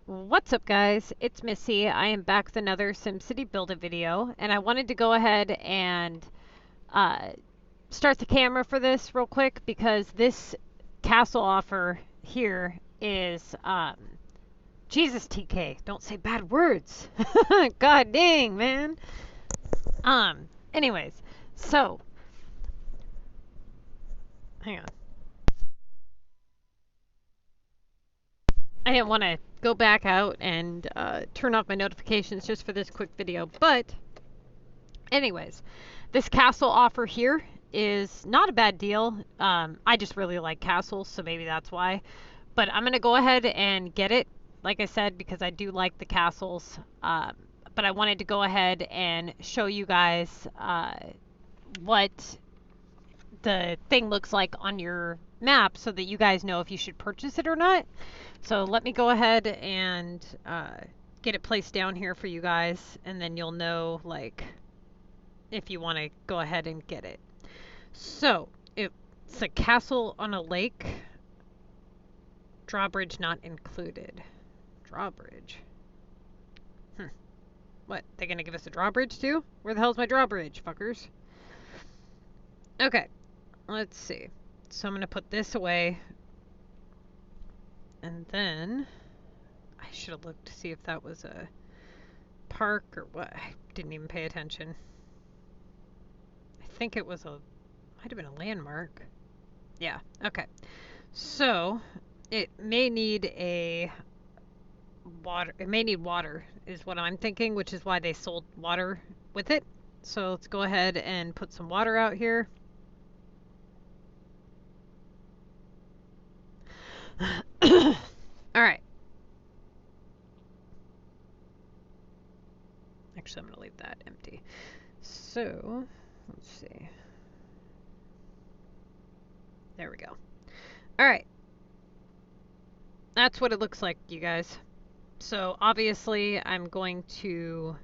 What's up, guys? It's Missy. I am back with another SimCity Build-It video, and I wanted to go ahead and uh, start the camera for this real quick because this castle offer here is, Jesus, TK, don't say bad words. God dang, man. Anyways, so, hang on. I didn't want to go back out and turn off my notifications just for this quick video, but anyways, this castle offer here is not a bad deal. I just really like castles, so maybe that's why. But I'm going to go ahead and get it, like I said, because I do like the castles. But I wanted to go ahead and show you guys what the thing looks like on your map so that you guys know if you should purchase it or not. So let me go ahead and get it placed down here for you guys, and then you'll know, like, if you want to go ahead and get it. So it's a castle on a lake. Drawbridge not included. Drawbridge. What? They're going to give us a drawbridge too? Where the hell's my drawbridge, fuckers? Okay. Let's see. So I'm going to put this away. And then I should have looked to see if that was a park or what. I didn't even pay attention. I think it was might have been a landmark. Yeah, okay. So it may need water. It may need water is what I'm thinking, which is why they sold water with it. So let's go ahead and put some water out here. All right. Actually, I'm going to leave that empty. So, let's see. There we go. All right. That's what it looks like, you guys. So, obviously, I'm going to...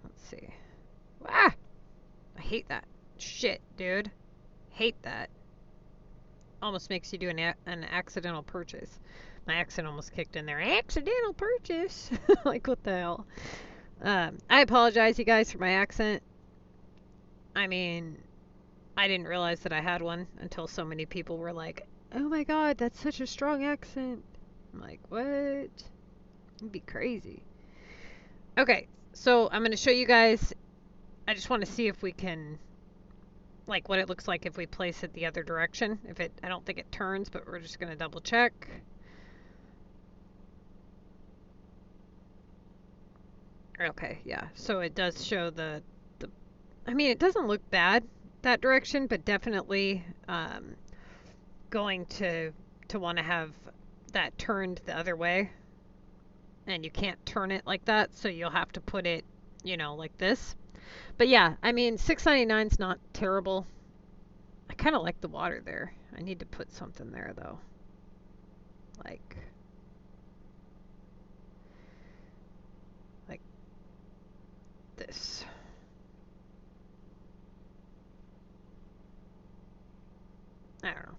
Let's see. Ah! I hate that. Shit, dude. Hate that. Almost makes you do an accidental purchase. My accent almost kicked in there. Accidental purchase! Like, what the hell? I apologize, you guys, for my accent. I mean, I didn't realize that I had one until so many people were like, oh my god, that's such a strong accent. I'm like, what? It'd be crazy. Okay, so I'm going to show you guys. I just want to see if we can, like, what it looks like if we place it the other direction. I don't think it turns, but we're just going to double check. Okay, yeah. So it does show I mean, it doesn't look bad that direction, but definitely going to want to have that turned the other way. And you can't turn it like that, so you'll have to put it, you know, like this. But yeah, I mean, $6.99 is not terrible. I kind of like the water there. I need to put something there, though. Like this. I don't know.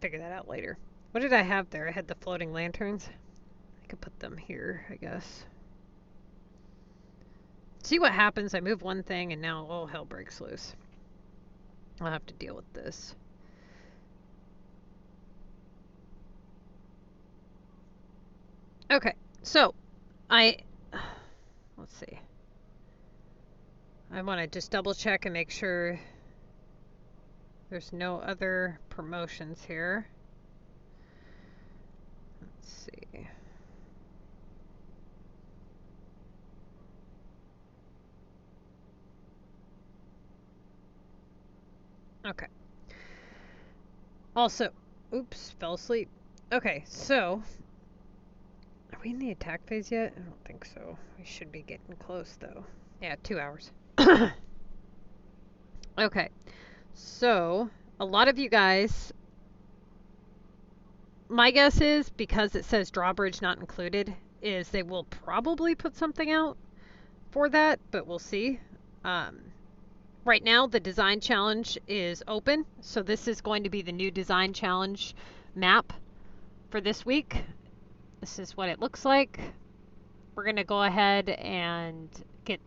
Figure that out later. What did I have there? I had the floating lanterns. I could put them here, I guess. See what happens. I move one thing and now all hell breaks loose. I'll have to deal with this. Okay, so let's see. I want to just double check and make sure there's no other promotions here. Let's see. Okay. Also, oops, fell asleep. Okay, so are we in the attack phase yet? I don't think so. We should be getting close, though. Yeah, 2 hours. Okay, so a lot of you guys, my guess is because it says drawbridge not included, is they will probably put something out for that, but we'll see. Right now, the design challenge is open, so this is going to be the new design challenge map for this week. This is what it looks like. We're gonna go ahead and get...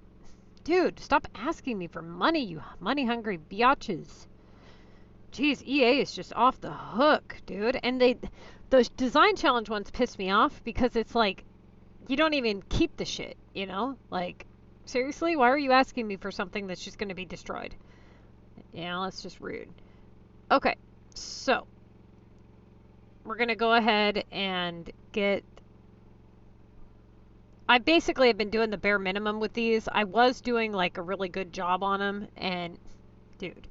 Dude, stop asking me for money, you money-hungry biatches. Jeez, EA is just off the hook, dude. And those design challenge ones piss me off because it's like, you don't even keep the shit, you know? Like, seriously, why are you asking me for something that's just gonna be destroyed? You know, that's just rude. Okay, so we're gonna go ahead and get... I basically have been doing the bare minimum with these. I was doing like a really good job on them, and dude.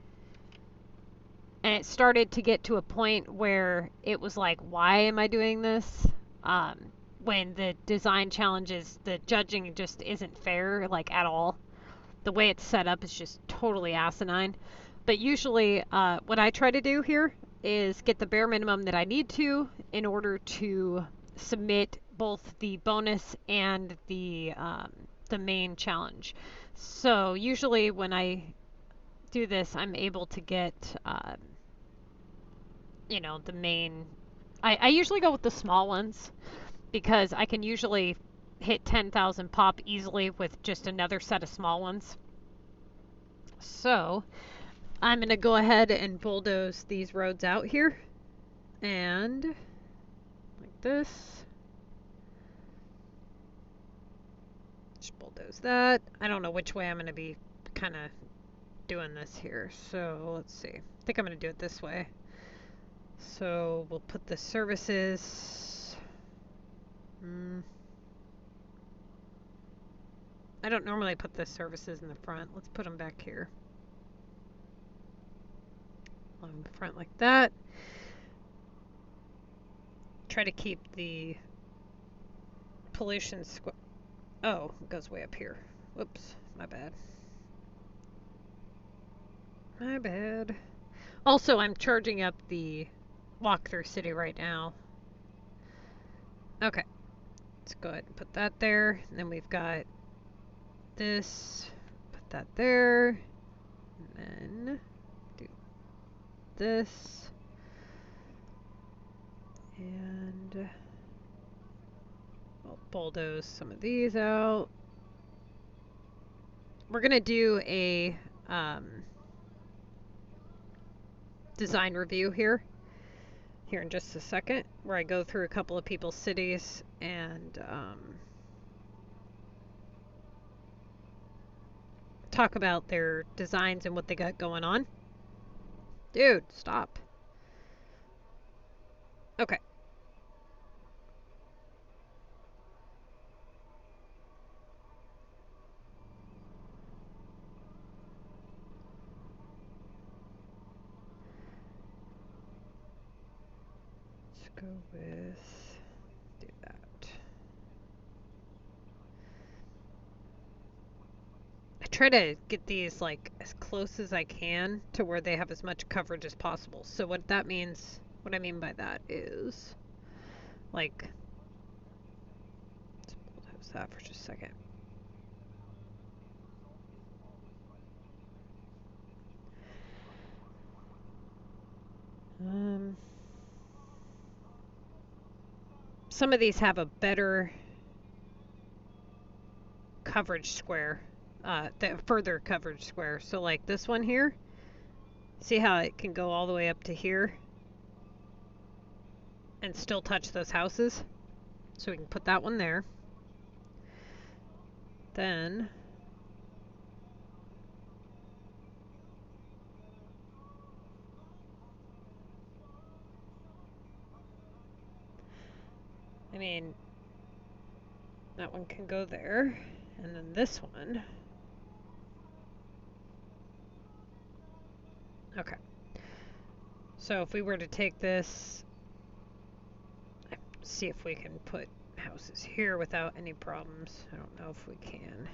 And it started to get to a point where it was like, why am I doing this? When the design challenges, the judging just isn't fair, like at all. The way it's set up is just totally asinine. But usually what I try to do here is get the bare minimum that I need to in order to submit both the bonus and the main challenge. So usually when I do this, I'm able to get, you know, the main... I usually go with the small ones because I can usually hit 10,000 pop easily with just another set of small ones. So I'm going to go ahead and bulldoze these roads out here. And like this. Just bulldoze that. I don't know which way I'm going to be kind of doing this here. So let's see. I think I'm going to do it this way. So we'll put the services. I don't normally put the services in the front. Let's put them back here. On the front like that. Try to keep the pollution square. Oh, it goes way up here. Whoops, my bad. My bad. Also, I'm charging up the walkthrough city right now. Okay, let's go ahead and put that there. And then we've got this, put that there, and then do this, and I'll bulldoze some of these out. We're gonna do a design review here in just a second, where I go through a couple of people's cities and talk about their designs and what they got going on. Dude, stop. Okay. Let's go with, do that. I try to get these like as close as I can to where they have as much coverage as possible. So what that means, what I mean by that is, like, let's bulldoze that for just a second. Some of these have a better coverage square, the further coverage square. So like this one here, see how it can go all the way up to here and still touch those houses? So we can put that one there. Then I mean, that one can go there, and then this one. Okay. So if we were to take this, see if we can put houses here without any problems. I don't know if we can.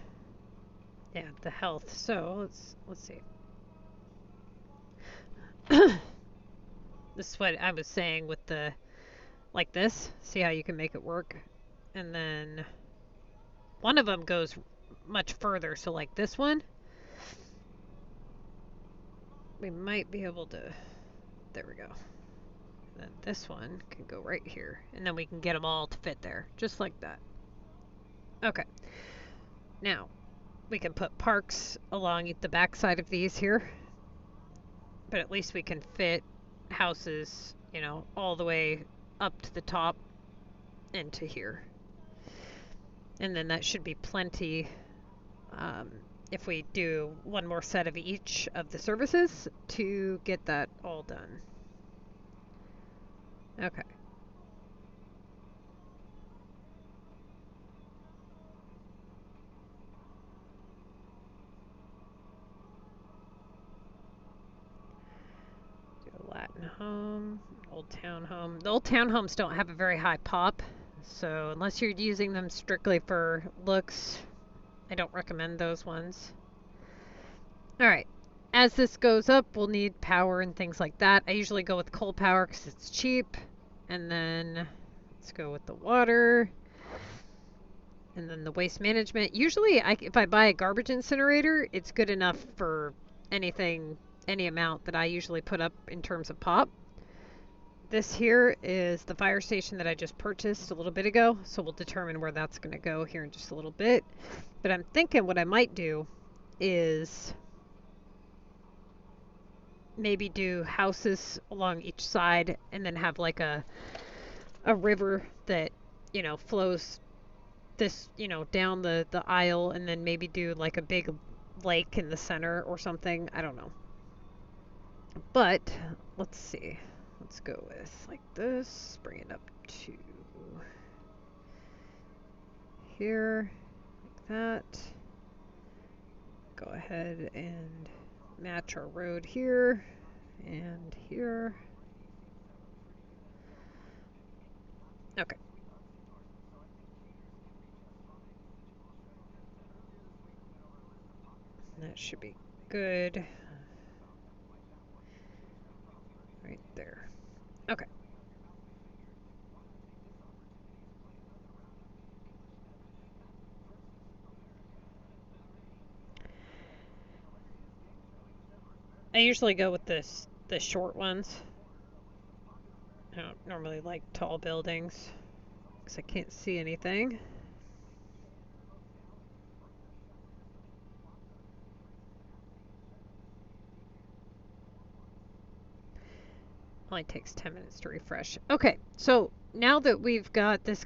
Yeah, the health. So let's see. This is what I was saying with the, like this. See how you can make it work? And then one of them goes much further. So like this one, we might be able to, there we go. Then this one can go right here. And then we can get them all to fit there. Just like that. Okay. Now, we can put parks along the back side of these here. But at least we can fit houses, you know, all the way up to the top and to here. And then that should be plenty if we do one more set of each of the services to get that all done. Okay. Do a Latin home, old town home. The old townhomes don't have a very high pop, so unless you're using them strictly for looks, I don't recommend those ones. Alright, as this goes up, we'll need power and things like that. I usually go with coal power because it's cheap. And then let's go with the water. And then the waste management. Usually, if I buy a garbage incinerator, it's good enough for anything, any amount that I usually put up in terms of pop. This here is the fire station that I just purchased a little bit ago, so we'll determine where that's going to go here in just a little bit. But I'm thinking what I might do is maybe do houses along each side and then have like a river that, you know, flows this, you know, down the aisle, and then maybe do like a big lake in the center or something. I don't know. But let's see. Let's go with like this, bring it up to here, like that. Go ahead and match our road here and here. Okay. That should be good. Right there. Okay. I usually go with the short ones. I don't normally like tall buildings because I can't see anything. Only takes 10 minutes to refresh. Okay, so now that we've got this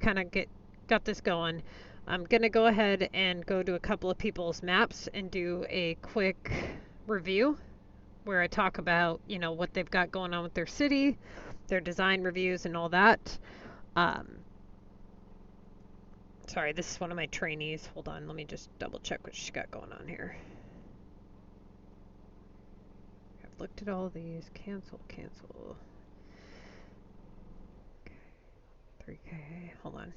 got this going, I'm gonna go ahead and go to a couple of people's maps and do a quick review where I talk about, you know, what they've got going on with their city, their design reviews and all that. Sorry, this is one of my trainees. Hold on, let me just double check what she's got going on here. I've looked at all these. Cancel. Okay. 3K, hold on.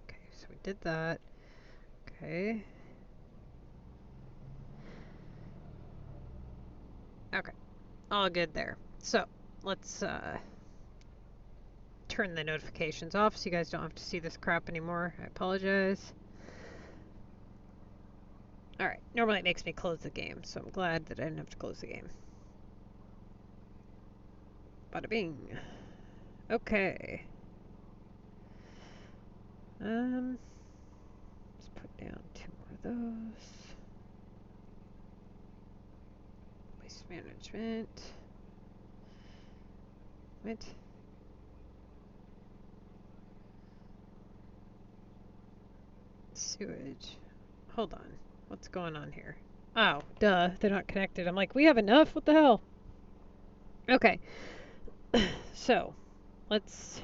Okay, so we did that. Okay. Okay, all good there. So let's turn the notifications off so you guys don't have to see this crap anymore. I apologize. Alright, normally it makes me close the game, so I'm glad that I didn't have to close the game. Bada bing. Okay. Let's put down 2 more of those. Waste management. What? Sewage. Hold on. What's going on here? Oh, duh. They're not connected. I'm like, we have enough? What the hell? Okay. So, let's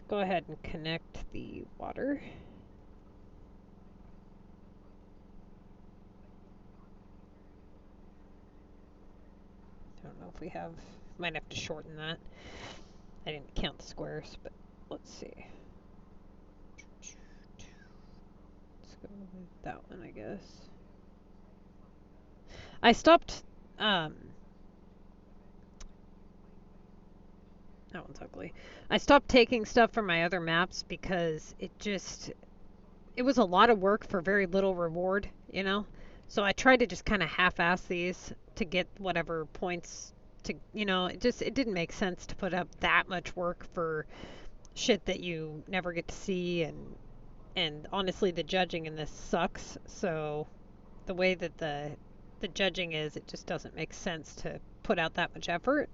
go ahead and connect the water. I don't know if we have, might have to shorten that. I didn't count the squares, but let's see. Let's go with that one, I guess. I stopped, that one's ugly. I stopped taking stuff from my other maps because it was a lot of work for very little reward, you know? So I try to just kind of half-ass these to get whatever points to, it didn't make sense to put up that much work for shit that you never get to see, and honestly the judging in this sucks. So the way that the judging is, it just doesn't make sense to put out that much effort.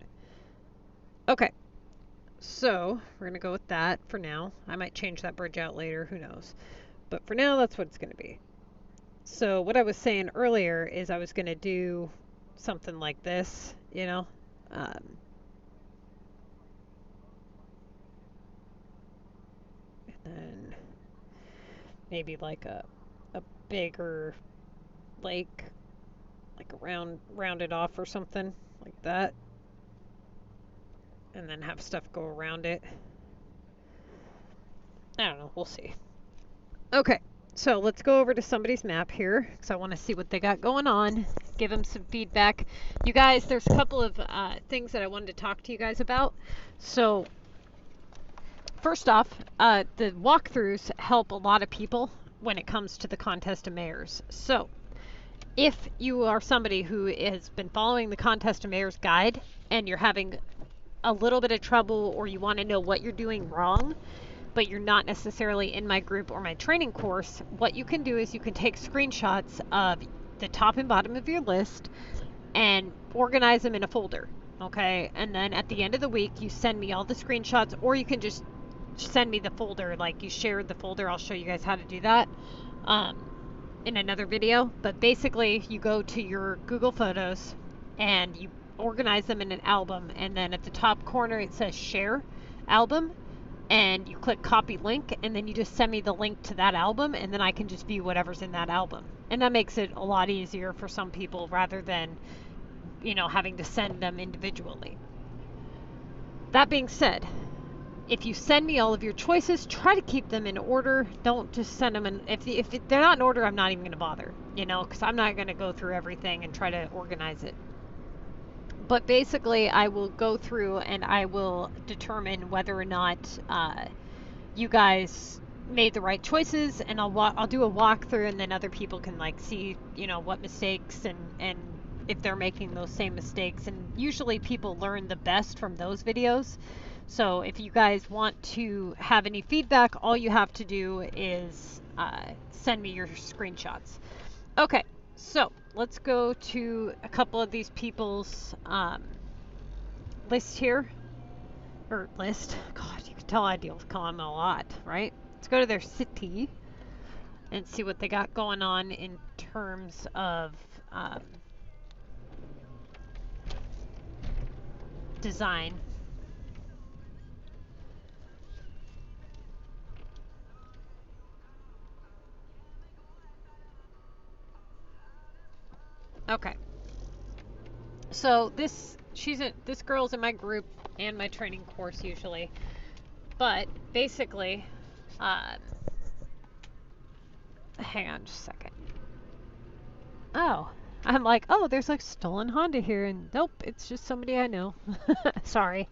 Okay. So we're going to go with that for now. I might change that bridge out later, who knows. But for now, that's what it's going to be. So what I was saying earlier is I was going to do something like this, and then maybe like a bigger lake, like rounded off or something like that. And then have stuff go around it. I don't know, we'll see. Okay. So let's go over to somebody's map here, because I want to see what they got going on, give them some feedback. You guys, there's a couple of things that I wanted to talk to you guys about. So first off, the walkthroughs help a lot of people when it comes to the Contest of Mayors. So if you are somebody who has been following the Contest of Mayors guide and you're having a little bit of trouble, or you want to know what you're doing wrong, but you're not necessarily in my group or my training course, what you can do is you can take screenshots of the top and bottom of your list and organize them in a folder, okay? And then at the end of the week, you send me all the screenshots, or you can just send me the folder, like you shared the folder. I'll show you guys how to do that in another video. But basically, you go to your Google Photos and you organize them in an album, and then at the top corner it says Share Album, and you click copy link, and then you just send me the link to that album, and then I can just view whatever's in that album. And that makes it a lot easier for some people rather than, having to send them individually. That being said, if you send me all of your choices, try to keep them in order. Don't just send them in. If they're not in order, I'm not even going to bother, because I'm not going to go through everything and try to organize it. But basically, I will go through and I will determine whether or not you guys made the right choices, and I'll do a walkthrough, and then other people can see what mistakes and if they're making those same mistakes. And usually people learn the best from those videos. So if you guys want to have any feedback, all you have to do is send me your screenshots. Okay. So let's go to a couple of these people's list here. Or list. God, you can tell I deal with them a lot, right? Let's go to their city and see what they got going on in terms of design. Okay. So this girl's in my group and my training course usually. But basically, hang on just a second. Oh, I'm like, oh, there's stolen Honda here, and nope, it's just somebody I know. Sorry.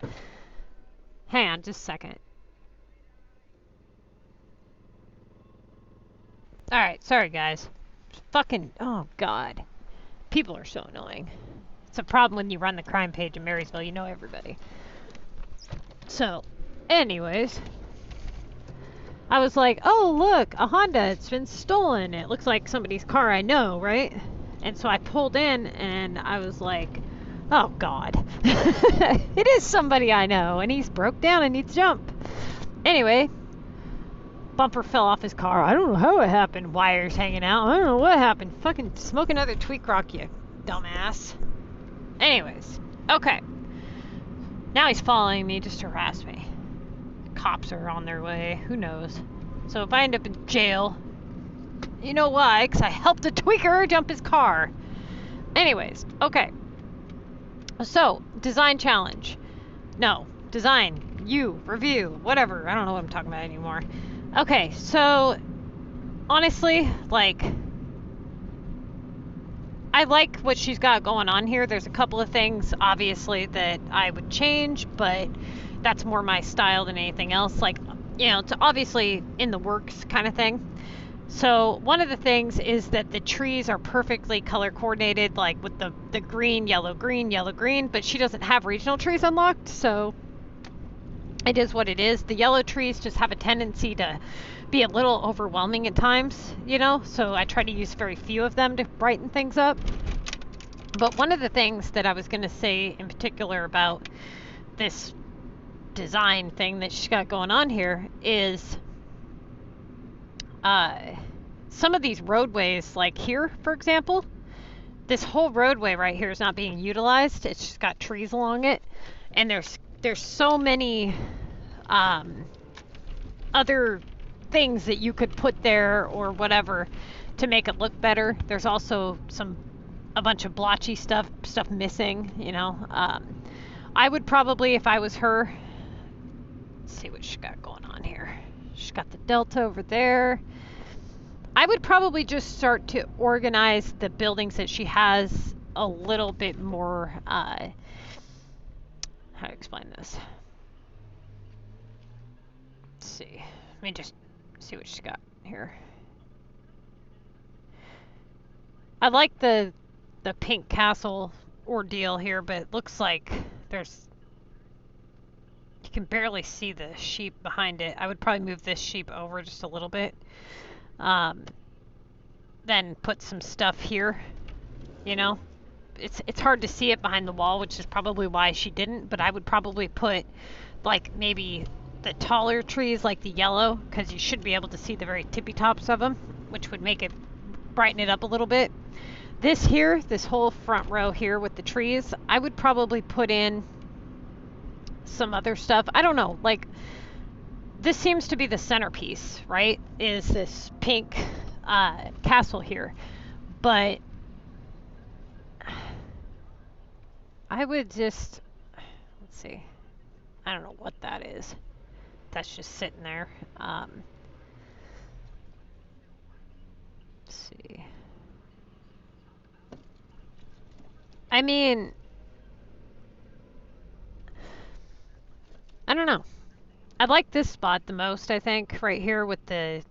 Hang on just a second. Alright, sorry guys. Fucking, oh god. People are so annoying. It's a problem when you run the crime page in Marysville. You know everybody. So, anyways, I was like, oh, look, a Honda. It's been stolen. It looks like somebody's car I know, right? And so I pulled in, and I was like, oh, God. It is somebody I know, and he's broke down and needs to jump. Anyway, bumper fell off his car. I don't know how it happened. Wires hanging out. I don't know what happened. Fucking smoke another tweak rock, you dumbass. Anyways, okay. Now he's following me just to harass me. Cops are on their way. Who knows? So if I end up in jail, you know why? Because I helped a tweaker jump his car. Anyways, okay. So, design challenge. No, design, review, whatever. I don't know what I'm talking about anymore. Okay, so honestly, I like what she's got going on here. There's a couple of things, obviously, that I would change, but that's more my style than anything else. It's obviously in the works kind of thing. So one of the things is that the trees are perfectly color coordinated, like with the green, yellow, green, but she doesn't have regional trees unlocked, so it is what it is. The yellow trees just have a tendency to be a little overwhelming at times, you know, so I try to use very few of them to brighten things up. But one of the things that I was going to say in particular about this design thing that she's got going on here is some of these roadways, like here, for example, this whole roadway right here is not being utilized. It's just got trees along it, and there's so many other things that you could put there or whatever to make it look better. There's also a bunch of blotchy stuff missing, you know. I would probably, if I was her, let's see what she's got going on here. She's got the delta over there. I would probably just start to organize the buildings that she has a little bit more, how to explain this? Let's see. Let me just see what she's got here. I like the pink castle ordeal here, but it looks like you can barely see the sheep behind it. I would probably move this sheep over just a little bit. Then put some stuff here, you know. It's hard to see it behind the wall, which is probably why she didn't, but I would probably put like maybe the taller trees like the yellow, because you should be able to see the very tippy tops of them, which would make it brighten it up a little bit. This here, this whole front row here with the trees, I would probably put in some other stuff. I don't know, like this seems to be the centerpiece, right? Is this pink castle here, but I would just, let's see, I don't know what that is. That's just sitting there. Let's see. I mean, I don't know. I like this spot the most, I think, right here with this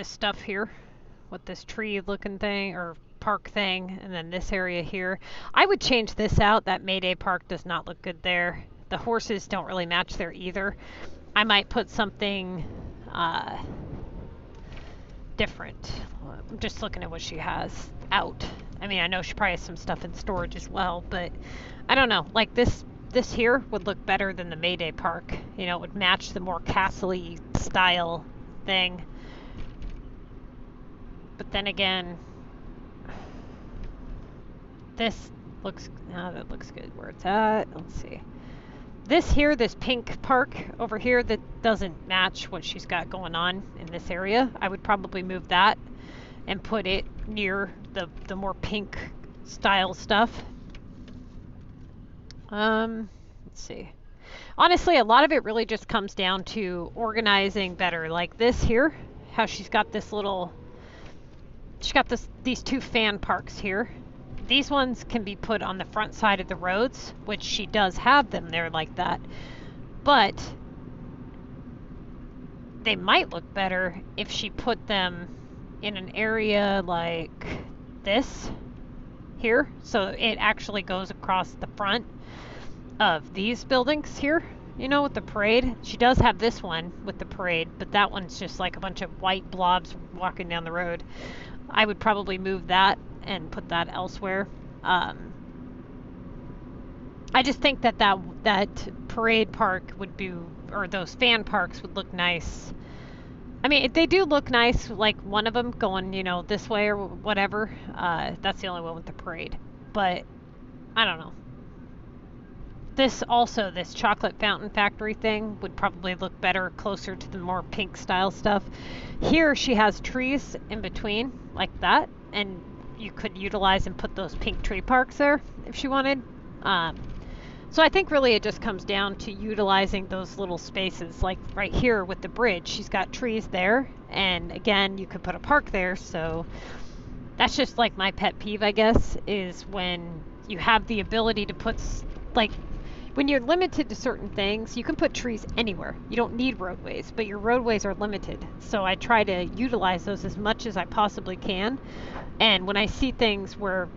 stuff here, with this tree looking thing, or park thing, and then this area here. I would change this out. That Mayday Park does not look good there. The horses don't really match there either. I might put something different. I'm just looking at what she has out. I mean, I know she probably has some stuff in storage as well, but I don't know. Like this here would look better than the Mayday Park. You know, it would match the more castle-y style thing. But then again, this looks, that looks good where it's at. Let's see. This here, this pink park over here that doesn't match what she's got going on in this area, I would probably move that and put it near the more pink style stuff. Let's see. Honestly, a lot of it really just comes down to organizing better. Like this here, how she's got this little, she's got these two fan parks here. These ones can be put on the front side of the roads, which she does have them there like that. But they might look better if she put them in an area like this here. So it actually goes across the front of these buildings here, you know, with the parade. She does have this one with the parade, but that one's just like a bunch of white blobs walking down the road. I would probably move that and put that elsewhere. I just think that parade park would be, or those fan parks would look nice. I mean, they do look nice, like one of them going, you know, this way or whatever. That's the only one with the parade. But I don't know. This chocolate fountain factory thing would probably look better closer to the more pink style stuff. Here she has trees in between like that, and you could utilize and put those pink tree parks there if she wanted. So I think really it just comes down to utilizing those little spaces, like right here with the bridge. She's got trees there, and again, you could put a park there. So that's just like my pet peeve, I guess, is when you have the ability to put, like, when you're limited to certain things, you can put trees anywhere. You don't need roadways, but your roadways are limited. So I try to utilize those as much as I possibly can. And when I see things where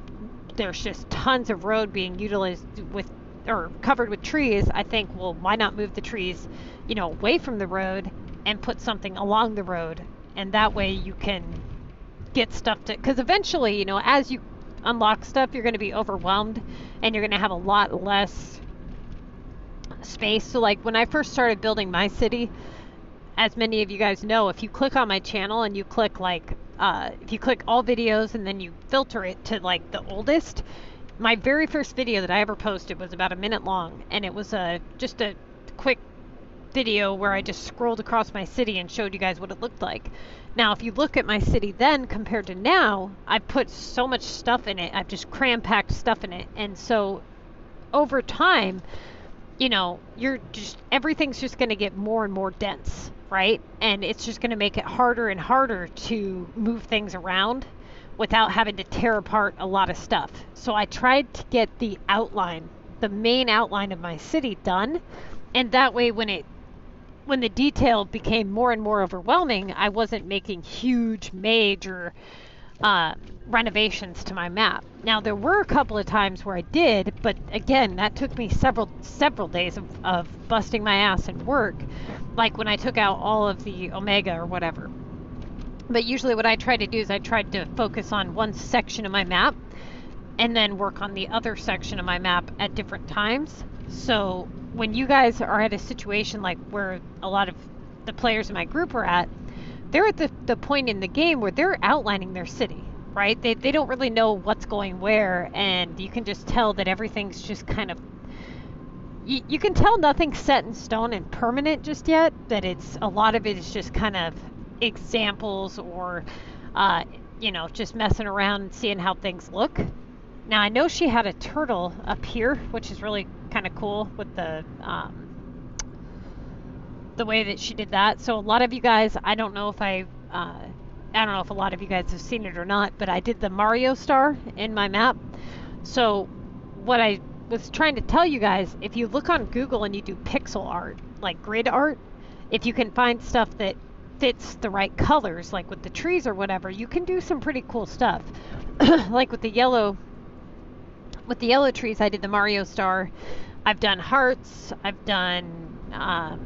there's just tons of road being utilized with or covered with trees, I think, well, why not move the trees, you know, away from the road and put something along the road, and that way you can get stuff to, because eventually, you know, as you unlock stuff, you're going to be overwhelmed and you're going to have a lot less space. So like when I first started building my city, as many of you guys know, if you click on my channel and you click like if you click all videos and then you filter it to like the oldest, my very first video that I ever posted was about a minute long, and it was just a quick video where I just scrolled across my city and showed you guys what it looked like. Now, if you look at my city then compared to now, I've put so much stuff in it. I've just cram-packed stuff in it. And so over time, you know, everything's just going to get more and more dense, right? And it's just going to make it harder and harder to move things around without having to tear apart a lot of stuff. So I tried to get the outline, the main outline of my city done. And that way when the detail became more and more overwhelming, I wasn't making huge, major renovations to my map. Now, there were a couple of times where I did, but again, that took me several days of busting my ass and work, like when I took out all of the Omega or whatever. But usually what I try to do is I tried to focus on one section of my map and then work on the other section of my map at different times. So when you guys are at a situation like where a lot of the players in my group are at, they're at the point in the game where they're outlining their city, right? They don't really know what's going where, and you can just tell that everything's just kind of, you can tell nothing's set in stone and permanent just yet, that a lot of it is just kind of examples or, you know, just messing around and seeing how things look. Now, I know she had a turtle up here, which is really kind of cool with the way that she did that. So a lot of you guys, I don't know if a lot of you guys have seen it or not, but I did the Mario star in my map. So what I was trying to tell you guys, if you look on Google and you do pixel art, like grid art, if you can find stuff that fits the right colors, like with the trees or whatever, you can do some pretty cool stuff. Like with the yellow trees, I did the Mario star. I've done hearts. I've done, I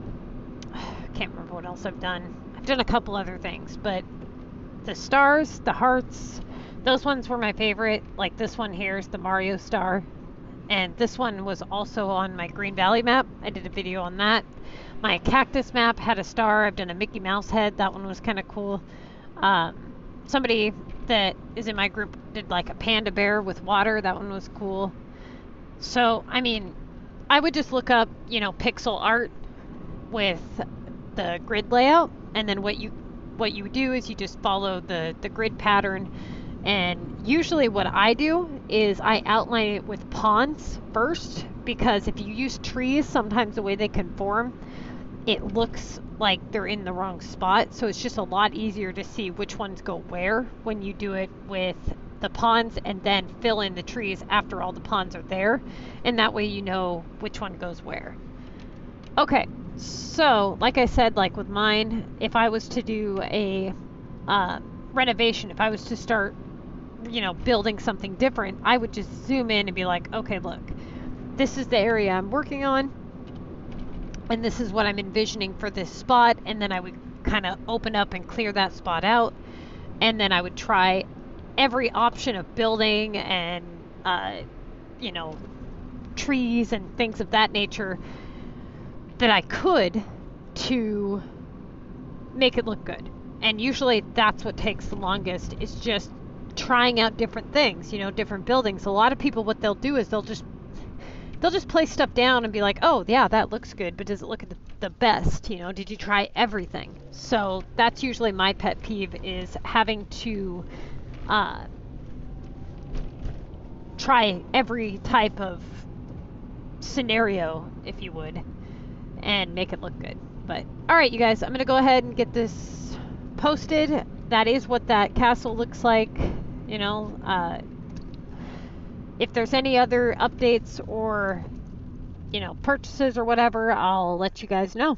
can't remember what else I've done. I've done a couple other things, but the stars, the hearts, those ones were my favorite. Like this one here is the Mario star. And this one was also on my Green Valley map. I did a video on that. My cactus map had a star. I've done a Mickey Mouse head. That one was kind of cool. Somebody that is in my group did like a panda bear with water. That one was cool. So, I mean, I would just look up, you know, pixel art with the grid layout, and then what you do is you just follow the grid pattern. And usually what I do is I outline it with ponds first, because if you use trees, sometimes the way they conform, it looks like they're in the wrong spot. So it's just a lot easier to see which ones go where when you do it with the ponds, and then fill in the trees after all the ponds are there. And that way you know which one goes where. Okay, so like I said, like with mine, if I was to do a renovation, if I was to start, you know, building something different, I would just zoom in and be like, okay, look, this is the area I'm working on, and this is what I'm envisioning for this spot. And then I would kind of open up and clear that spot out, and then I would try every option of building and you know, trees and things of that nature that I could to make it look good. And usually that's what takes the longest, is just trying out different things, you know, different buildings. A lot of people, what they'll do is they'll just place stuff down and be like, oh yeah, that looks good, but does it look at the best? You know, did you try everything? So that's usually my pet peeve, is having to try every type of scenario, if you would, and make it look good. But all right, you guys, I'm gonna go ahead and get this posted. That is what that castle looks like. You know, if there's any other updates or purchases or whatever, I'll let you guys know.